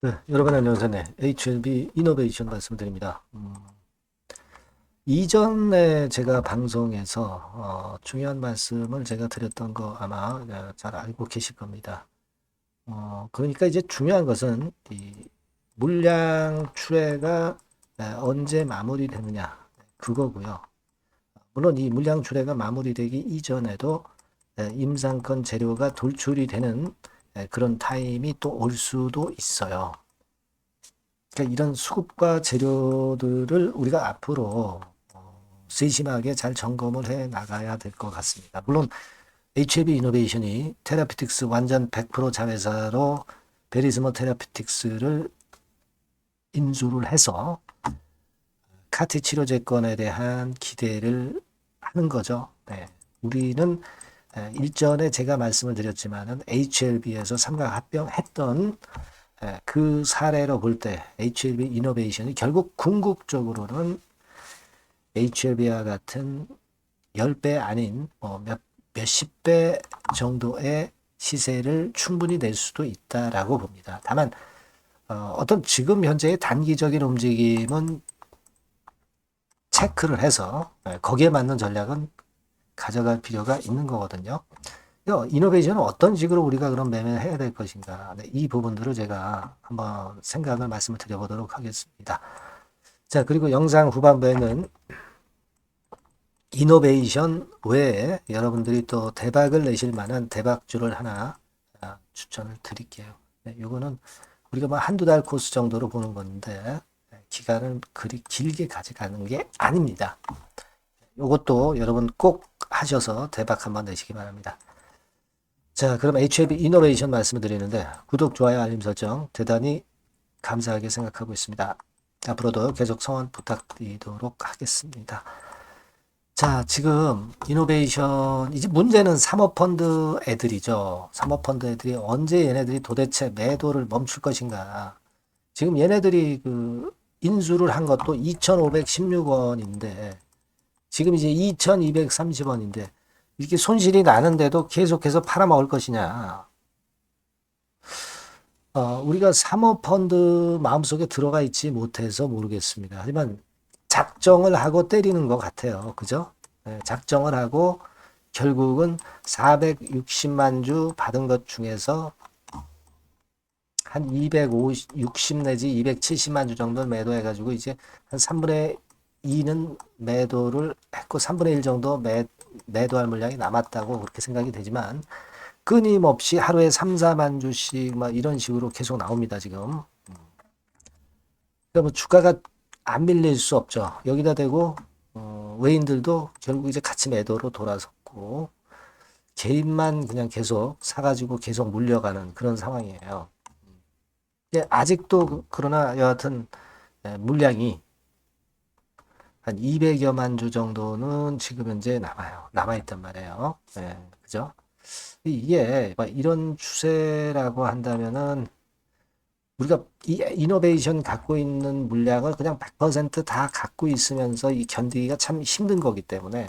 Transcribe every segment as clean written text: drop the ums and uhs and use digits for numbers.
네, 여러분 안녕하세요. 네, HLB 이노베이션 말씀드립니다. 이전에 제가 방송에서 중요한 말씀을 제가 드렸던 거 아마 잘 알고 계실 겁니다. 그러니까 이제 중요한 것은 이 물량 출하가 언제 마무리되느냐 그거고요. 물론 이 물량 출하가 마무리되기 이전에도 임상권 재료가 돌출이 되는 그런 타임이 또 올 수도 있어요. 그러니까 이런 수급과 재료들을 우리가 앞으로 세심하게 잘 점검을 해 나가야 될 것 같습니다. 물론 HLB 이노베이션이 테라피틱스 완전 100% 자회사로 베리스모 테라피틱스를 인수를 해서 카티 치료제권에 대한 기대를 하는 거죠. 네. 우리는 일전에 제가 말씀을 드렸지만은 HLB에서 삼각합병했던 그 사례로 볼 때 HLB 이노베이션이 결국 궁극적으로는 HLB와 같은 10배 아닌 몇십 배 정도의 시세를 충분히 낼 수도 있다라고 봅니다. 다만 어떤 지금 현재의 단기적인 움직임은 체크를 해서 거기에 맞는 전략은 가져갈 필요가 있는 거거든요. 이노베이션은 어떤 식으로 우리가 그럼 매매를 해야 될 것인가. 네, 이 부분들을 제가 한번 생각을 말씀을 드려보도록 하겠습니다. 자, 그리고 영상 후반부에는 이노베이션 외에 여러분들이 또 대박을 내실 만한 대박주를 하나 추천을 드릴게요. 네, 요거는 우리가 뭐 한두 달 코스 정도로 보는 건데 기간을 그리 길게 가져가는 게 아닙니다. 요것도 여러분 꼭 하셔서 대박 한번 내시기 바랍니다. 자, 그럼 HLB 이노베이션 말씀을 드리는데 구독, 좋아요, 알림 설정 대단히 감사하게 생각하고 있습니다. 앞으로도 계속 성원 부탁드리도록 하겠습니다. 자, 지금 이노베이션 이제 문제는 사모펀드 애들이죠. 사모펀드 애들이 언제 얘네들이 도대체 매도를 멈출 것인가. 지금 얘네들이 그 인수를 한 것도 2,516원인데 지금 이제 2,230원인데 이렇게 손실이 나는데도 계속해서 팔아먹을 것이냐. 우리가 사모펀드 마음속에 들어가 있지 못해서 모르겠습니다. 하지만 작정을 하고 때리는 것 같아요. 그죠? 네, 작정을 하고 결국은 460만 주 받은 것 중에서 한 250 내지 270만 주 정도를 매도해가지고 이제 한 3분의 2는 매도를 했고 3분의 1 정도 매도할 물량이 남았다고 그렇게 생각이 되지만 끊임없이 하루에 3, 4만 주씩 막 이런 식으로 계속 나옵니다, 지금. 그러니까 뭐 주가가 안 밀릴 수 없죠. 여기다 대고 외인들도 결국 이제 같이 매도로 돌아섰고 개인만 그냥 계속 사가지고 계속 물려가는 그런 상황이에요. 아직도 그러나 여하튼 물량이 한 200여만 주 정도는 지금 현재 남아있단 말이에요. 네, 그죠? 이게 이런 추세라고 한다면은 우리가 이 이노베이션 갖고 있는 물량을 그냥 100%다 갖고 있으면서 이 견디기가 참 힘든 거기 때문에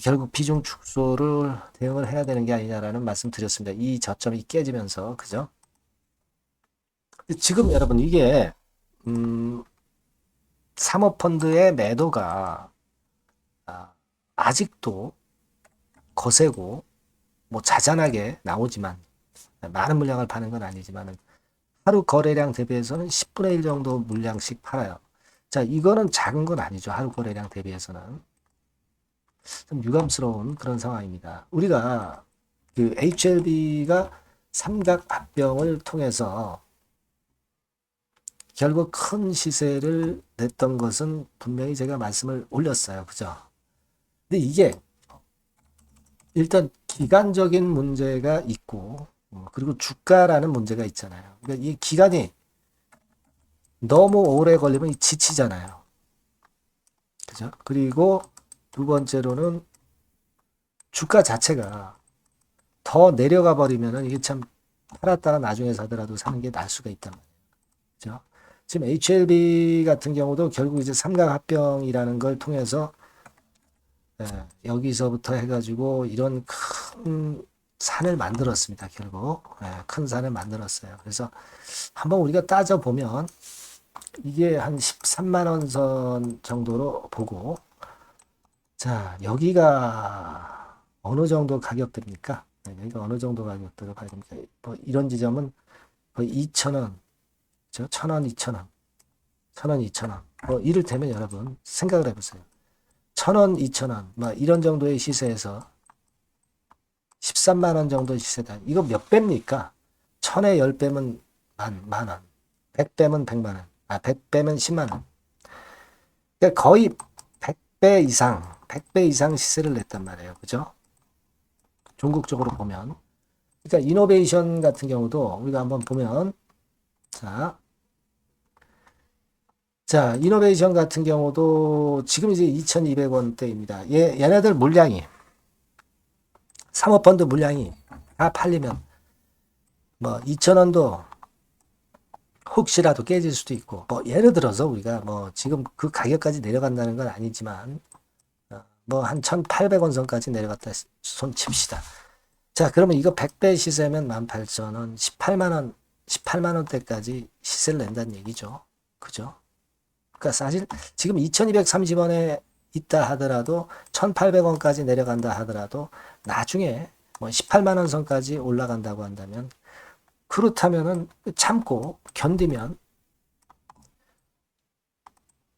결국 비중 축소를 대응을 해야 되는 게 아니냐라는 말씀 드렸습니다. 이 저점이 깨지면서 그죠? 지금 여러분 이게 사모펀드의 매도가 아직도 거세고 뭐 자잘하게 나오지만 많은 물량을 파는 건 아니지만 하루 거래량 대비해서는 10분의 1 정도 물량씩 팔아요. 자, 이거는 작은 건 아니죠. 하루 거래량 대비해서는. 좀 유감스러운 그런 상황입니다. 우리가 그 HLB가 삼각합병을 통해서 결국 큰 시세를 냈던 것은 분명히 제가 말씀을 올렸어요. 그죠? 근데 이게 일단 기간적인 문제가 있고 그리고 주가라는 문제가 있잖아요. 그러니까 이 기간이 너무 오래 걸리면 지치잖아요. 그죠? 그리고 두 번째로는 주가 자체가 더 내려가 버리면은 이게 참 팔았다가 나중에 사더라도 사는 게 나을 수가 있단 말이에요. 그죠? 지금 HLB 같은 경우도 결국 이제 삼각합병이라는 걸 통해서 여기서부터 해가지고 이런 큰 산을 만들었습니다. 결국 큰 산을 만들었어요. 그래서 한번 우리가 따져보면 이게 한 13만 원 선 정도로 보고, 자, 여기가 어느 정도 가격대입니까? 여기가 어느 정도 가격대로 봐야 됩니까? 뭐 이런 지점은 거의 2,000원, 그죠? 1,000원, 2,000원, 1,000원, 2,000원. 뭐 이를테면 여러분 생각을 해보세요. 1,000원, 2,000원, 뭐 이런 정도의 시세에서 13만 원 정도 시세다. 이거 몇 배입니까? 1,000에 10배면 만 원, 100배면 100만 원, 100배면 10만 원. 그러니까 거의 100배 이상 시세를 냈단 말이에요. 그죠? 종국적으로 보면. 그러니까 이노베이션 같은 경우도 우리가 한번 보면, 자, 이노베이션 같은 경우도 지금 이제 2,200원대입니다. 얘네들 물량이, 사모펀드 물량이 다 팔리면 뭐 2,000원도 혹시라도 깨질 수도 있고, 뭐 예를 들어서 우리가 뭐 지금 그 가격까지 내려간다는 건 아니지만 뭐 한 1,800원 선까지 내려갔다 손 칩시다. 자, 그러면 이거 100배 시세면 18,000원, 18만 원대까지 시세를 낸다는 얘기죠. 그죠? 그러니까 사실 지금 2,230원에 있다 하더라도 1,800원까지 내려간다 하더라도 나중에 뭐 18만 원 선까지 올라간다고 한다면, 그렇다면은 참고 견디면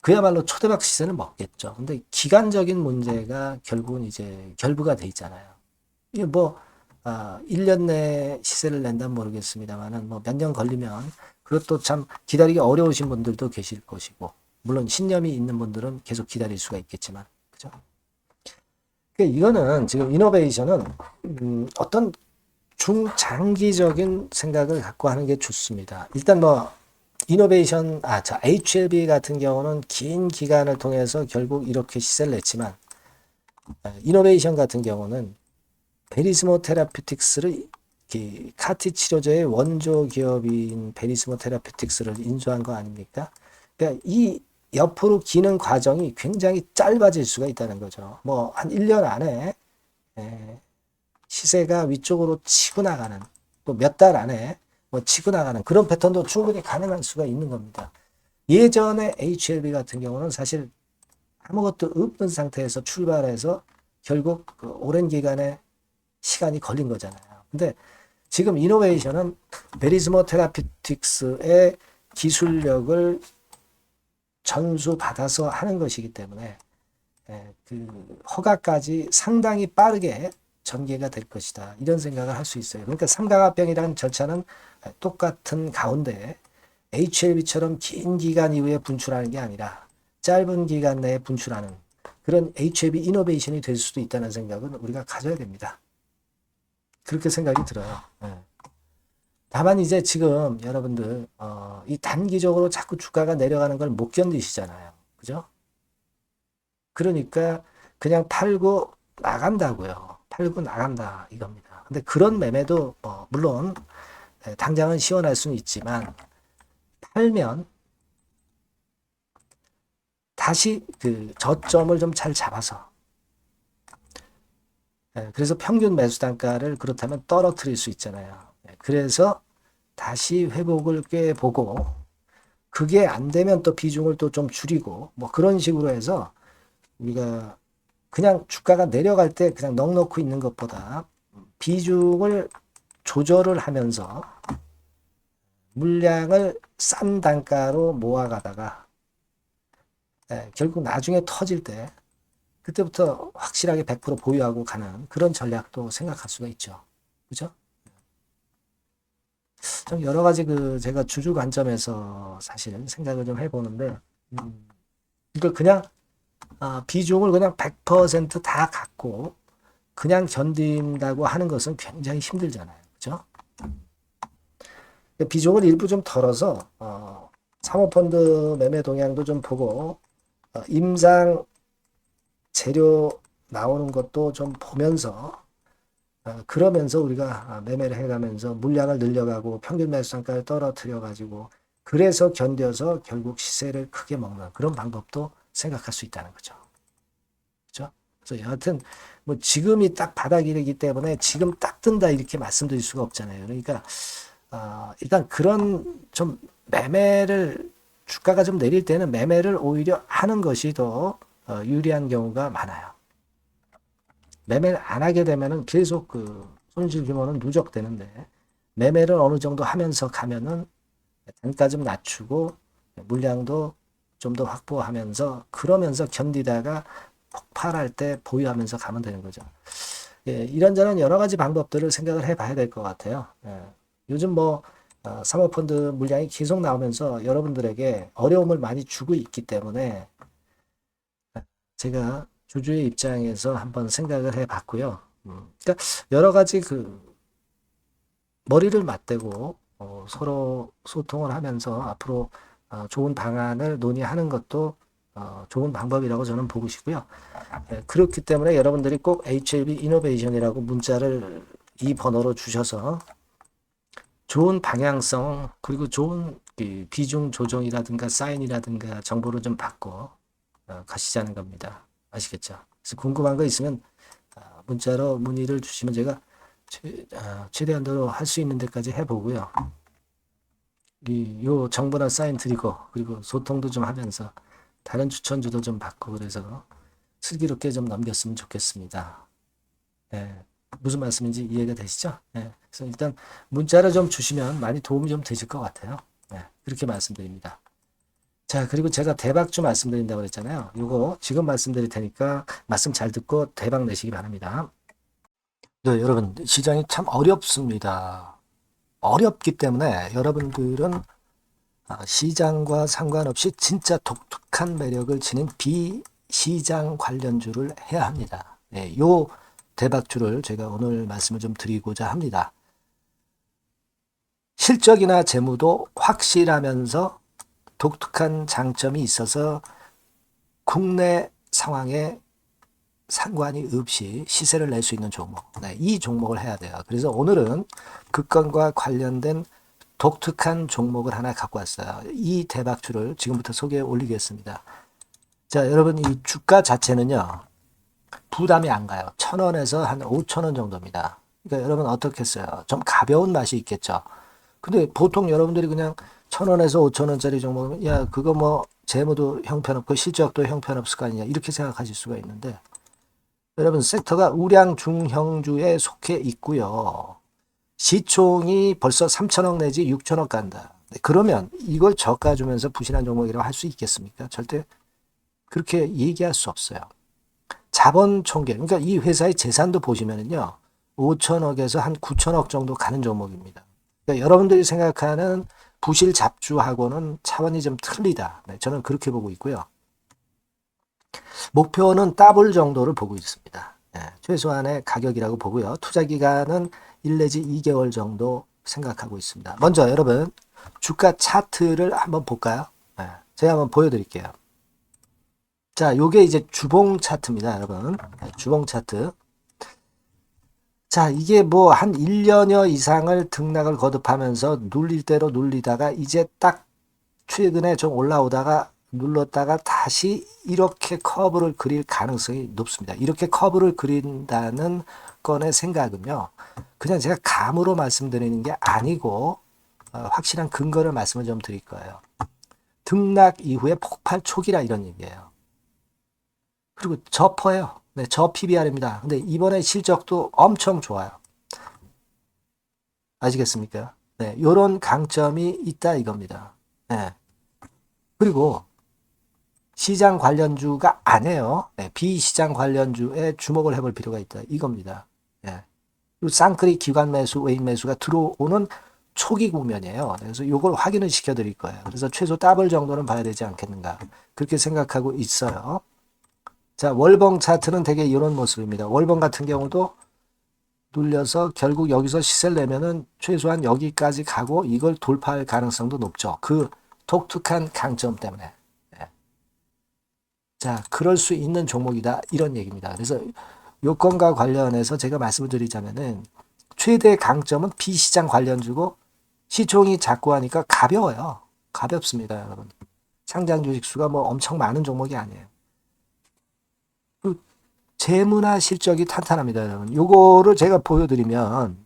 그야말로 초대박 시세를 먹겠죠. 근데 기간적인 문제가 결국은 이제 결부가 돼 있잖아요. 이게 뭐 1년 내에 시세를 낸다면 모르겠습니다만은 뭐 몇 년 걸리면 그것도 참 기다리기 어려우신 분들도 계실 것이고, 물론 신념이 있는 분들은 계속 기다릴 수가 있겠지만, 그죠? 그러니까 이거는 지금 이노베이션은 어떤 중장기적인 생각을 갖고 하는 게 좋습니다. 일단 뭐 이노베이션, 자, HLB 같은 경우는 긴 기간을 통해서 결국 이렇게 시세를 냈지만, 이노베이션 같은 경우는 베리스모 테라피틱스를, 카티 치료제의 원조 기업인 베리스모 테라피틱스를 인수한 거 아닙니까? 그러니까 이 옆으로 기는 과정이 굉장히 짧아질 수가 있다는 거죠. 뭐 한 1년 안에 시세가 위쪽으로 치고 나가는, 또 몇 달 안에 뭐 치고 나가는 그런 패턴도 충분히 가능할 수가 있는 겁니다. 예전에 HLB 같은 경우는 사실 아무것도 없는 상태에서 출발해서 결국 그 오랜 기간에 시간이 걸린 거잖아요. 근데 지금 이노베이션은 베리스모 테라피틱스의 기술력을 전수받아서 하는 것이기 때문에 그 허가까지 상당히 빠르게 전개가 될 것이다. 이런 생각을 할 수 있어요. 그러니까 삼각합병이라는 절차는 똑같은 가운데 HLB처럼 긴 기간 이후에 분출하는 게 아니라 짧은 기간 내에 분출하는 그런 HLB 이노베이션이 될 수도 있다는 생각은 우리가 가져야 됩니다. 그렇게 생각이 들어요. 다만 이제 지금 여러분들 이 단기적으로 자꾸 주가가 내려가는 걸 못 견디시잖아요. 그죠? 그러니까 그냥 팔고 나간다고요. 팔고 나간다 이겁니다. 근데 그런 매매도 물론 당장은 시원할 수는 있지만, 팔면 다시 그 저점을 좀 잘 잡아서, 그래서 평균 매수 단가를 그렇다면 떨어뜨릴 수 있잖아요. 그래서 다시 회복을 꽤 보고, 그게 안 되면 또 비중을 또 좀 줄이고, 뭐 그런 식으로 해서 우리가 그냥 주가가 내려갈 때 그냥 넉넉히 있는 것보다 비중을 조절을 하면서 물량을 싼 단가로 모아가다가 결국 나중에 터질 때 그때부터 확실하게 100% 보유하고 가는 그런 전략도 생각할 수가 있죠. 그죠? 좀 여러 가지 제가 주주 관점에서 사실 생각을 좀 해보는데, 이걸 그냥 비중을 그냥 100%다 갖고 그냥 견딘다고 하는 것은 굉장히 힘들잖아요. 그죠? 비중을 일부 좀 덜어서 사모펀드 매매 동향도 좀 보고 임상 재료 나오는 것도 좀 보면서, 그러면서 우리가 매매를 해가면서 물량을 늘려가고 평균 매수 단가를 떨어뜨려 가지고 그래서 견뎌서 결국 시세를 크게 먹는 그런 방법도 생각할 수 있다는 거죠. 그렇죠? 그래서 여하튼 뭐 지금이 딱 바닥이기 때문에 지금 딱 뜬다 이렇게 말씀드릴 수가 없잖아요. 그러니까 일단 그런 좀 매매를 주가가 좀 내릴 때는 매매를 오히려 하는 것이 더 유리한 경우가 많아요. 매매를 안 하게 되면은 계속 그 손실 규모는 누적되는데 매매를 어느 정도 하면서 가면은 단가 좀 낮추고 물량도 좀 더 확보하면서 그러면서 견디다가 폭발할 때 보유하면서 가면 되는 거죠. 예, 이런저런 여러 가지 방법들을 생각을 해봐야 될 것 같아요. 예, 요즘 뭐 사모펀드 물량이 계속 나오면서 여러분들에게 어려움을 많이 주고 있기 때문에 제가 주주의 입장에서 한번 생각을 해봤고요. 그러니까 여러 가지 그 머리를 맞대고 서로 소통을 하면서 앞으로 좋은 방안을 논의하는 것도 좋은 방법이라고 저는 보고 싶고요. 그렇기 때문에 여러분들이 꼭 HLB 이노베이션이라고 문자를 이 번호로 주셔서 좋은 방향성 그리고 좋은 비중 조정이라든가 사인이라든가 정보를 좀 받고 가시자는 겁니다. 아시겠죠? 그래서 궁금한 거 있으면 문자로 문의를 주시면 제가 최대한으로 할 수 있는 데까지 해보고요. 요 정보나 사인 드리고 그리고 소통도 좀 하면서 다른 추천주도 좀 받고 그래서 슬기롭게 좀 넘겼으면 좋겠습니다. 네, 무슨 말씀인지 이해가 되시죠? 네, 그래서 일단 문자를 좀 주시면 많이 도움이 좀 되실 것 같아요. 네, 그렇게 말씀드립니다. 자, 그리고 제가 대박주 말씀드린다고 그랬잖아요. 요거 지금 말씀드릴 테니까 말씀 잘 듣고 대박 내시기 바랍니다. 네, 여러분 시장이 참 어렵습니다. 어렵기 때문에 여러분들은 시장과 상관없이 진짜 독특한 매력을 지닌 비시장 관련주를 해야 합니다. 네, 요 대박주를 제가 오늘 말씀을 좀 드리고자 합니다. 실적이나 재무도 확실하면서 독특한 장점이 있어서 국내 상황에 상관이 없이 시세를 낼 수 있는 종목. 네, 이 종목을 해야 돼요. 그래서 오늘은 그 건과 관련된 독특한 종목을 하나 갖고 왔어요. 이 대박주를 지금부터 소개해 올리겠습니다. 자, 여러분 이 주가 자체는요. 부담이 안 가요. 1,000원에서 한 5,000원 정도입니다. 그러니까 여러분 어떻겠어요? 좀 가벼운 맛이 있겠죠. 근데 보통 여러분들이 그냥 1,000원에서 5,000원짜리 종목이면 야 그거 뭐 재무도 형편없고 실적도 형편없을 거 아니냐 이렇게 생각하실 수가 있는데 여러분 섹터가 우량 중형주에 속해 있고요. 시총이 벌써 3천억 내지 6천억 간다. 그러면 이걸 저가 주면서 부실한 종목이라고 할 수 있겠습니까? 절대 그렇게 얘기할 수 없어요. 자본 총계, 그러니까 이 회사의 재산도 보시면은요, 5천억에서 한 9천억 정도 가는 종목입니다. 그러니까 여러분들이 생각하는 부실 잡주하고는 차원이 좀 틀리다. 네, 저는 그렇게 보고 있고요. 목표는 더블 정도를 보고 있습니다. 네, 최소한의 가격이라고 보고요. 투자 기간은 1 내지 2개월 정도 생각하고 있습니다. 먼저 여러분 주가 차트를 한번 볼까요? 네, 제가 한번 보여드릴게요. 자, 요게 이제 주봉 차트입니다, 여러분. 네, 주봉 차트. 자, 이게 뭐 한 1년여 이상을 등락을 거듭하면서 눌릴 대로 눌리다가 이제 딱 최근에 좀 올라오다가 눌렀다가 다시 이렇게 커브를 그릴 가능성이 높습니다. 이렇게 커브를 그린다는 건의 생각은요. 그냥 제가 감으로 말씀드리는 게 아니고 확실한 근거를 말씀을 좀 드릴 거예요. 등락 이후에 폭발 초기라 이런 얘기예요. 그리고 저퍼예요. 네, 저 PBR입니다. 근데 이번에 실적도 엄청 좋아요. 아시겠습니까? 네, 요런 강점이 있다 이겁니다. 네. 그리고 시장 관련주가 아니에요. 네, 비시장 관련주에 주목을 해볼 필요가 있다. 이겁니다. 네. 쌍끌이 기관 매수, 외인 매수가 들어오는 초기 국면이에요. 그래서 이걸 확인을 시켜드릴 거예요. 그래서 최소 더블 정도는 봐야 되지 않겠는가. 그렇게 생각하고 있어요. 자, 월봉 차트는 되게 이런 모습입니다. 월봉 같은 경우도 눌려서 결국 여기서 시세를 내면은 최소한 여기까지 가고 이걸 돌파할 가능성도 높죠. 그 독특한 강점 때문에. 네. 자, 그럴 수 있는 종목이다. 이런 얘기입니다. 그래서 요건과 관련해서 제가 말씀을 드리자면은 최대 강점은 비시장 관련주고 시총이 작고 하니까 가벼워요. 가볍습니다, 여러분. 상장 주식 수가 뭐 엄청 많은 종목이 아니에요. 재무나 실적이 탄탄합니다, 여러분. 요거를 제가 보여드리면,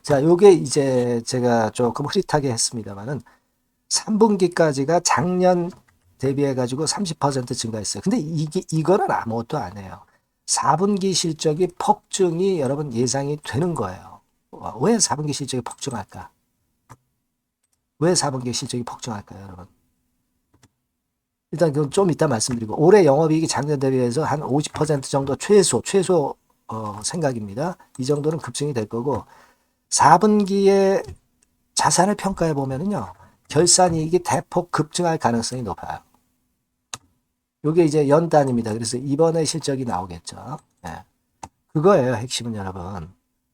자, 요게 이제 제가 조금 흐릿하게 했습니다만은 3분기까지가 작년 대비해가지고 30% 증가했어요. 근데 이거는 아무것도 안 해요. 4분기 실적이 폭증이 여러분 예상이 되는 거예요. 왜 4분기 실적이 폭증할까? 왜 4분기 실적이 폭증할까요, 여러분? 일단 그건 좀 이따 말씀드리고, 올해 영업이익이 작년 대비해서 한 50% 정도 최소 생각입니다. 이 정도는 급증이 될 거고, 4분기에 자산을 평가해 보면은요, 결산이익이 대폭 급증할 가능성이 높아요. 요게 이제 연단입니다. 그래서 이번에 실적이 나오겠죠. 네. 그거예요, 핵심은 여러분.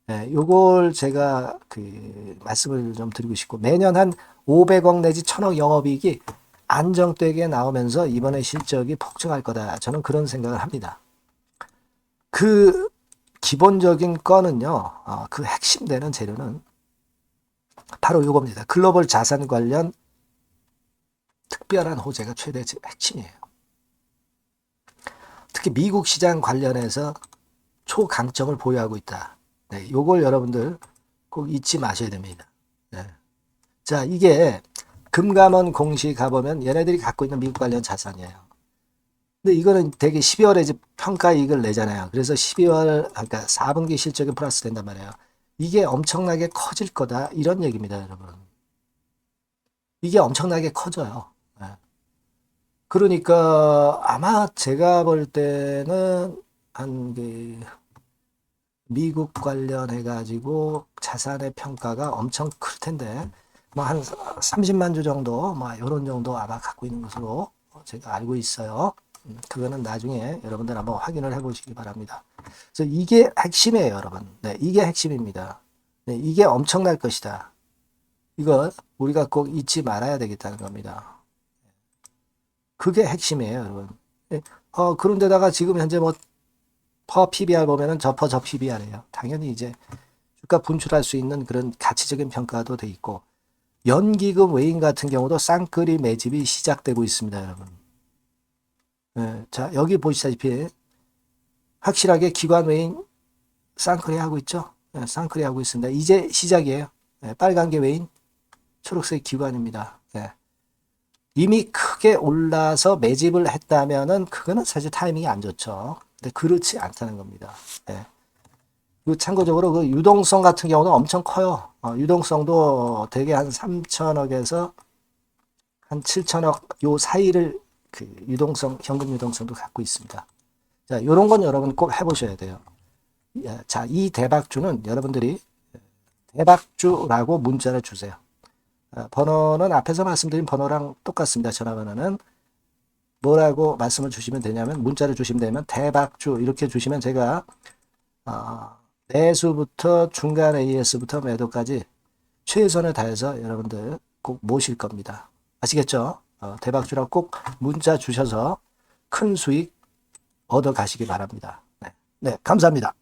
네, 요걸 제가 말씀을 좀 드리고 싶고, 매년 한 500억 내지 1000억 영업이익이 안정되게 나오면서 이번에 실적이 폭증할 거다. 저는 그런 생각을 합니다. 그 기본적인 거는요, 그 핵심 되는 재료는 바로 이겁니다. 글로벌 자산 관련 특별한 호재가 최대 핵심이에요. 특히 미국 시장 관련해서 초강점을 보유하고 있다. 네, 요걸 여러분들 꼭 잊지 마셔야 됩니다. 네. 자, 이게 금감원 공시 가보면 얘네들이 갖고 있는 미국 관련 자산이에요. 근데 이거는 되게 12월에 이제 평가이익을 내잖아요. 그래서 12월, 그러니까 4분기 실적이 플러스 된단 말이에요. 이게 엄청나게 커질 거다. 이런 얘기입니다, 여러분. 이게 엄청나게 커져요. 네. 그러니까 아마 제가 볼 때는 미국 관련해 가지고 자산의 평가가 엄청 클 텐데 뭐 한 30만 주 정도 뭐 이런 정도 아마 갖고 있는 것으로 제가 알고 있어요. 그거는 나중에 여러분들 한번 확인을 해 보시기 바랍니다. 그래서 이게 핵심이에요, 여러분. 네, 이게 핵심입니다. 네, 이게 엄청날 것이다. 이거 우리가 꼭 잊지 말아야 되겠다는 겁니다. 그게 핵심이에요, 여러분. 네, 그런데다가 지금 현재 뭐 퍼 PBR 보면은 저 PBR이에요. 당연히 이제 주가 분출할 수 있는 그런 가치적인 평가도 돼 있고, 연기금 외인 같은 경우도 쌍끌이 매집이 시작되고 있습니다, 여러분. 네, 자, 여기 보시다시피 확실하게 기관 외인 쌍끌이 하고 있죠. 네, 쌍끌이 하고 있습니다. 이제 시작이에요. 네, 빨간 게 외인, 초록색 기관입니다. 네. 이미 크게 올라서 매집을 했다면은 그거는 사실 타이밍이 안 좋죠. 근데 그렇지 않다는 겁니다. 네. 그리고 참고적으로 그 유동성 같은 경우는 엄청 커요. 유동성도 대개 한 3천억에서 한 7천억 요 사이를 현금 유동성도 갖고 있습니다. 자, 요런 건 여러분 꼭 해보셔야 돼요. 자, 이 대박주는 여러분들이 대박주라고 문자를 주세요. 번호는 앞에서 말씀드린 번호랑 똑같습니다. 전화번호는 뭐라고 말씀을 주시면 되냐면 문자를 주시면 되면 대박주 이렇게 주시면 제가 매수부터 중간 AS부터 매도까지 최선을 다해서 여러분들 꼭 모실 겁니다. 아시겠죠? 대박주라고 꼭 문자 주셔서 큰 수익 얻어 가시기 바랍니다. 네, 감사합니다.